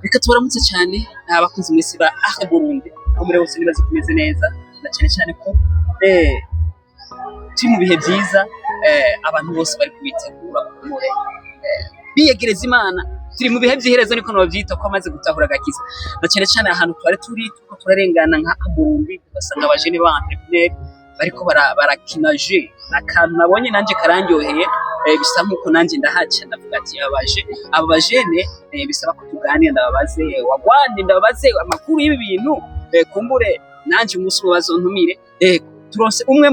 Reka tubaramutse cyane abakunzi mwese ba Burundi aho muri hose nibaze kumeze neza na cyane ko turi mu bihe byiza abantu bose bari kubitegura kumure biyegereza Imana turi mu bihe by'iherezo niko novyita ko amaze gutahura gakiza na cyane ahantu twari turi tuko turarengana nka Burundi basanga abajene ba entrepreneur bariko barakina jeu akantu nabonye nanje karandyoheye bisa nkuko nanje ndahaca ndavuga ati aba bajene bisaba ko tuganira ndababaze amakuru y'ibi bintu kumbure nanje umunsi bazontumire turonse umwe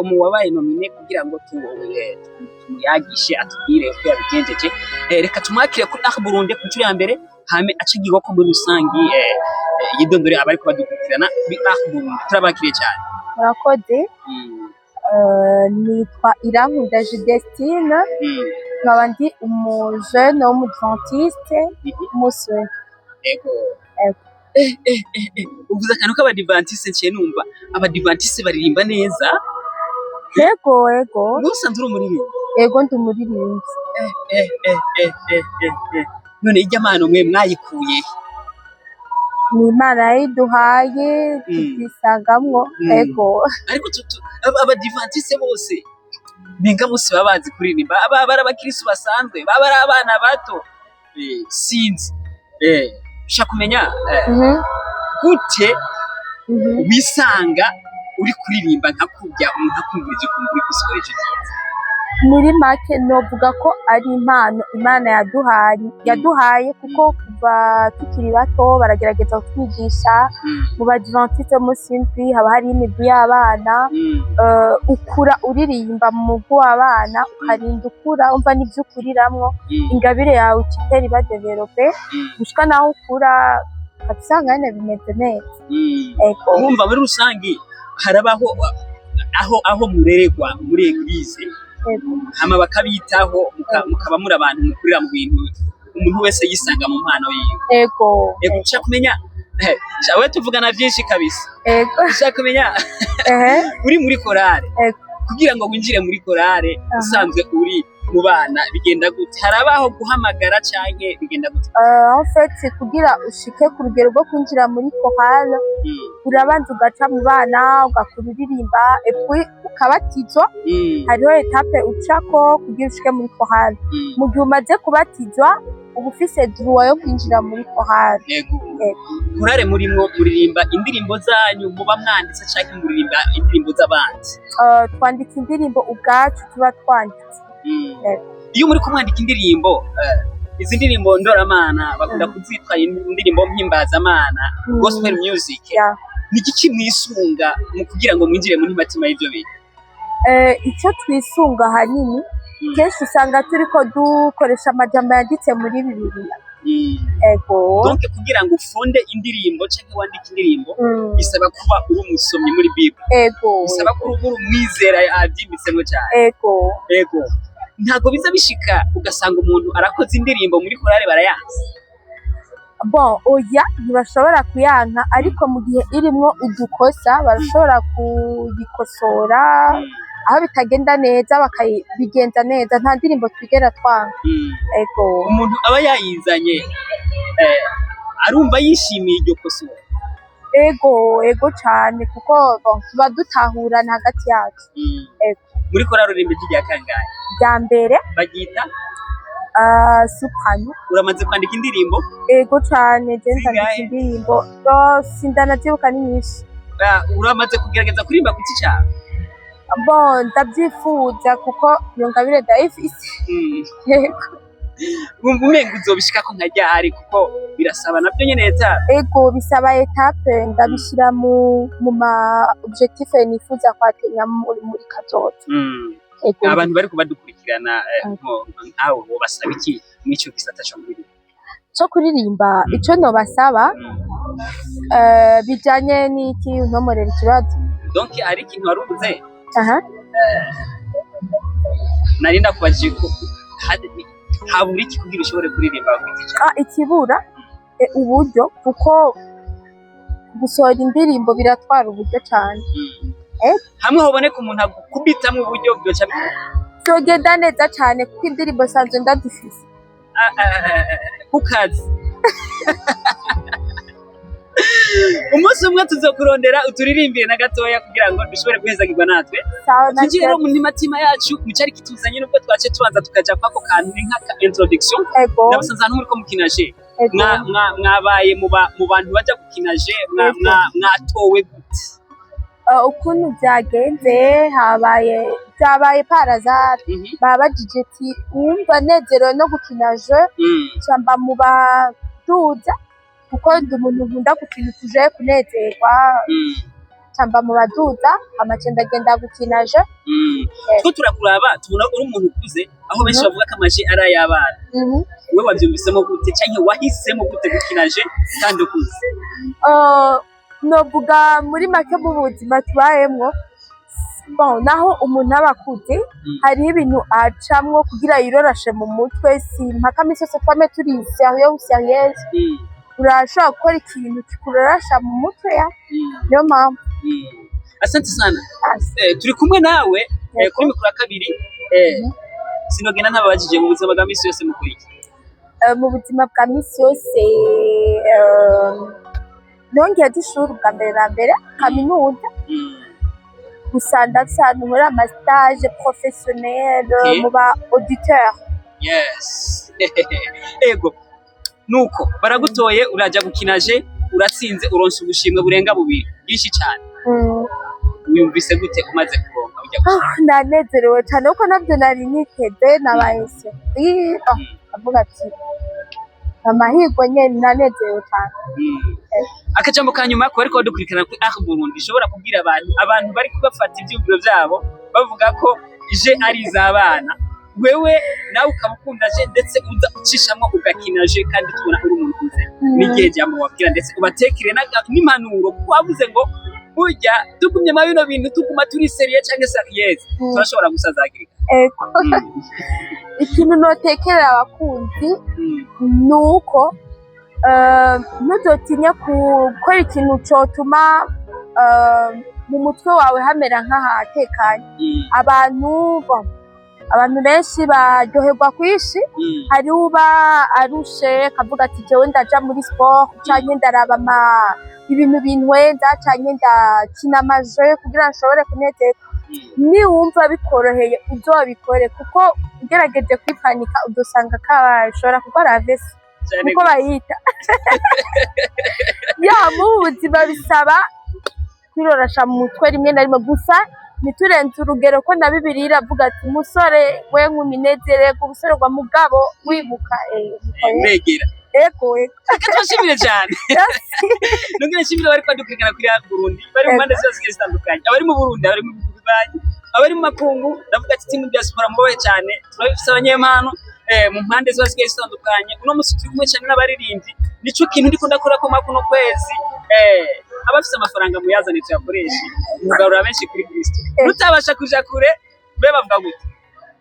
mu wabaye nomine kugira ngo tumuyagishe atubwire uko yabigenjeje reka tumwakire kuri Burundi ku nshuro ya mbere hame acigirwa ko muri rusangi yidondore abari kubadukurikirana kuri Burundi turabakiriye cyane murakoze nitwa Irankunda Judestine nkaba ndi umujene w'umudventiste umusore uvuze akantu k'abadivantiste nciye numva abadivantiste baririmba neza yego usanzwe uri umuririmbyi yego ndi umuririmbyi none irya mpano mwe mwayikuye ni Imana yayiduhaye tuzisangamwo yego ariko abadivantiste bose ninga bose babazi kuririmba abara abakristo basanzwe babara abana bato sinzi ushaka kumenya gute wisanga uri kuririmba nka kurya nkakumviriza ukumva uri gusohora icyo kintu muri make novuga ko ari impano Imana yaduhaye kuko kuva tukiri bato baragerageza kutwigisha mu badventiste musinzi haba hari imigwi y'abana ukura uririmba mu mugwi w'abana ukarinda ukura umva n'ivyo ukuriramwo ingabire yawe ikitera iba develope gushika naho ukura ukabisanga nyene bimeze neza urumva muri rusangi harabaho aho murererwa muri eglise hama bakabitaho mukaba muri abantu mukurira mu bintu umuntu wese yisanga mu mpano yiwe yego ushaka kumenya jawe tuvugana byinshi kabisa ushaka kumenya uri muri korale kugira ngo winjire muri korale usanzwe uri mu bana bigenda gute harabaho guhamagara canke bigenda gute en fait kugira ushike ku rugero rwo kwinjira muri korale urabanza ugaca mu bana ugakuririmba epui ukabatizwa hariho etape ucako kugira ushike muri korale mu gihe umaze kubatizwa uba ufise droit yo kwinjira muri korale korale muririmba indirimbo zanyu muba mwanditse canke muririmba indirimbo z'abandi twandika indirimbo ubwacu tuba twanditse iyo muri kumwandika indirimbo izi ndirimbo ndoramana bakunda kuzitwa indirimbo mpimbazamana gospel music ni iki mwisunga mu kugira ngo mwinjire muri matima y'ivyo bintu icyo twisunga hanini kenshi usanga turiko dukoresha amajambo yanditse muri Bibiliya donc kugira ngo ufunde indirimbo canke wandike indirimbo bisaba kuba uri umusomyi muri Bible bisaba kuba uri umwizera avyimbitsemwo cyane ntago biza bishika ugasanga umuntu arakoze indirimbo muri korale barayanze oya ntibashobora kuyanka ariko mu gihe irimwo udukosa barashobora kuyikosora aho bitagenda neza bakabigenza neza nta ndirimbo twigera twanga umuntu aba yayizanye arumva yishimiye iryo kosora ego cyane kuko tuba dutahurana hagati yacu muri korali urimba rya kangahe rya mbere bagita soprano uramaze kwandika indirimbo ego cyane ndandika indirimbo sindanavyibuka ni nyinshi uramaze kugerageza kuririmba ku cyaha ndavyifuza kuko iyo ngabire ndayifise wumva umenga uzobishika ko nkaryahari kuko birasaba navyo nyene etape bisaba etape ndabishira mu ma objectif nifuza kwatenya muri kazoza abantu bari kubadukurikirana nkawe basaba iki mw'ico gisata cyo kuririmba ico no basaba bijanye n'iki ntomorera ikibazo donc ari ikintu waruvuze narinda kubajije ko habura iki kugira ushobore kuririmba ikibura uburyo kuko gusohora indirimbo biratwara uburyo cyane hamwe haboneka umuntu akubitamwo uburyo byoca byogenda neza cyane kuko indirimbo sanzwe ndadufise ku kazi umwe tuzokurondera uturirimbire na gatoya kugira ngo dushobore guhezagirwa natwe tugire rero mu ntimatima yacu mu cyari kituzanye nubwo twace tubanza tukaja kwako kantu ni nka introduction ndabasanze ahantu muriko mukinaje mwabaye mu bantu baja gukinaje mwatowe gute ukuntu byagenze byabaye parazari babajije ati wumva nezerewe no gukina je cyamba mu baduza kuko ndi umuntu nkunda gukina tuje kunezerwa cyamba mu baduza amacenda agenda gukina je two turakuraba tubona uri umuntu ukuze aho benshi bavuga ko amaje ari ay'abana we wabyumvisemo gute cyangwa wahisemo gute gukina je kandi ukuze novuga muri make mu buzima tubayemwo naho umuntu aba akuze hariho ibintu acamwo kugira yirorashe mu mutwe si mpaka misi yose twame turi sérieux urashobora gukora ikintu kikurorasha mu mutwe niyo mpamvu asante sana turi kumwe nawe kuri mikoro ya kabiri sinogenda ntababajije mu buzima bwa misi yose mukora iki mu buzima bwa misi yose nongeye d'ishuri bwa mbere na mbere kaminuza gusa ndafise ahantu nkora amastage professionnel mu ba auditeur yes ego nuko baragutoye uraja gukinaje uratsinze uronse ubushimwe burenga bubiri bwinshi cyane wiyumvise gute umaze kuronka ujya ndanezerewe cyane kuko nabyo nari niteze nabayese avuga ati amahirwe nyene nanezerewe cyane akajambo ka nyuma ko ariko dukurikirana kuri Burundi ishobora kubwira abantu bari kubafata ibyumviro byabo bavuga ko je ari izabana wewe nawe ukabukunda je ndetse uza ucishamwe ugakina je kandi tubona uri umuntu uze n'igihe jambo wabwira ndetse ubatekere n'impanuro kuko wavuze ngo burya tugumye ma bino bintu tuguma turi seriye cyangwa sérieux turashobora gusazagirika ikintu notekera abakunzi nuko ntuzotinya gukora ikintu cyotuma mu mutwe wawe hamera nk'ahatekanye abantu benshi baryoherwa kwishi hari uba arushe akavuga ati jewe ndaja muri sport canke ndaraba ibintu bintwenza canke ndakina amaje kugira nshobore kunezerwa niwumva bikoroheye uzobikore kuko ugerageje kwipanika udusanga kabashobora gukora avesi uko bayita mu buzima bisaba kwirorasha mu mutwe rimwe na rimwe gusa niturenze urugero ko na Bibiliya iravuga ati umusore we nk'uminezererwa ubusore bwa mugabo wibuka negera ego twashimire cyane nongere nshimire bari kwadukurikirana kuri Burundi bari mu mpande zose zitandukanye abari mu Burundi abari mu Dubai abari mu makungu ndavuga ati timu diaspora mubaye cyane turabifise abanyempano mu mpande zose zitandukanye uno musi turi kumwe cyane n'abaririmbyi nico kintu ndiko ndakora ko makuno kwezi abafise amafaranga muyazane tuyakoreshe mugarura benshi kuri Kristo nutabasha kuja kure be bavuga gute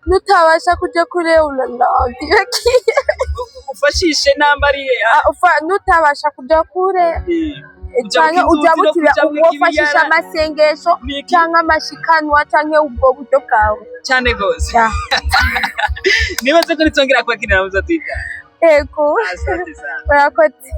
nutabasha kuja kure ufashishe nambariye nutabasha kuja kure cyane ujabukira ufashisha amasengesho cyangwa amashikanwa cyangwa ubwo buryo bwawe cyane gose nibaze ko nitsongera kwakirira muzatwita ego asante sana murakoze